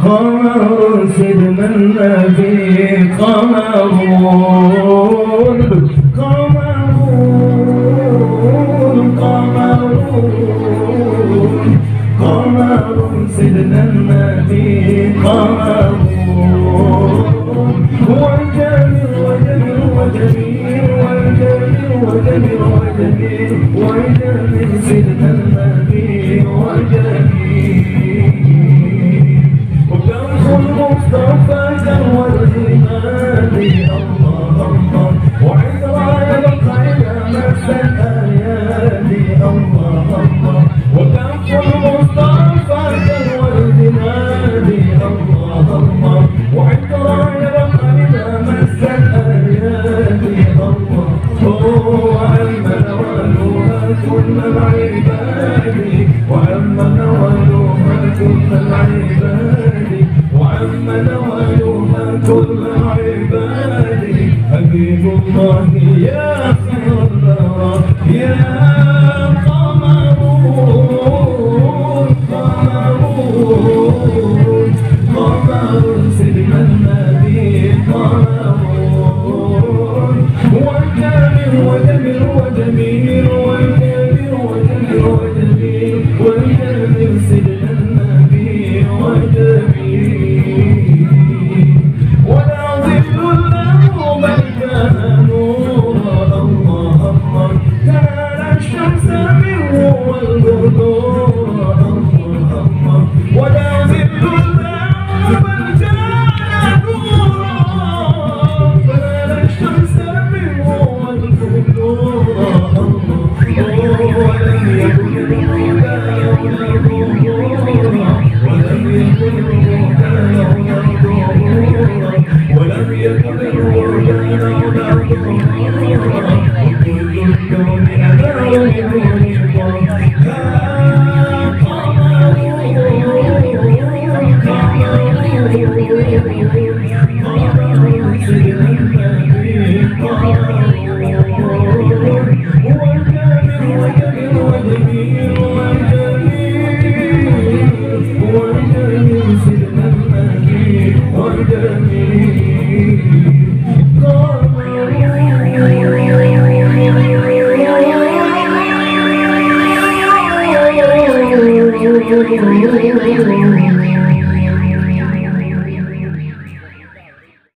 قمر سيدنا النبي قمر سيدنا النبي قمر وجميل وجميل وجميل وجميل وجميل وجميل سيدنا النبي وجميل وكنف المصطفى جوال الهادي الله الله وعطرا يبقى إلى مسا الأيادي الله الله وكنف المصطفى جوال الهادي الله الله وعطرا يبقى إلى مسا الأيادي الله وعم نوالها كل العباد وعم نوالها كل العباد وعم نوالها كل العباد حبيب الله يا خير البرى يا قمر سيدنا النبي قمر وجميل وجميل وجميل وجميل وجميل وجميل وجميل سيدنا النبي وجميل ولا ظل له بل كان نورا الله الله كان الشمس منه والبدور الله الله ولا ظل له بل كان نورا كان الشمس منه والبدور ولم يكن الهدى لولا ظهورا ولم يكن الهدى لولا ظهورا ولم يكن الهدى لولا ظهورا وكل الكون أداه من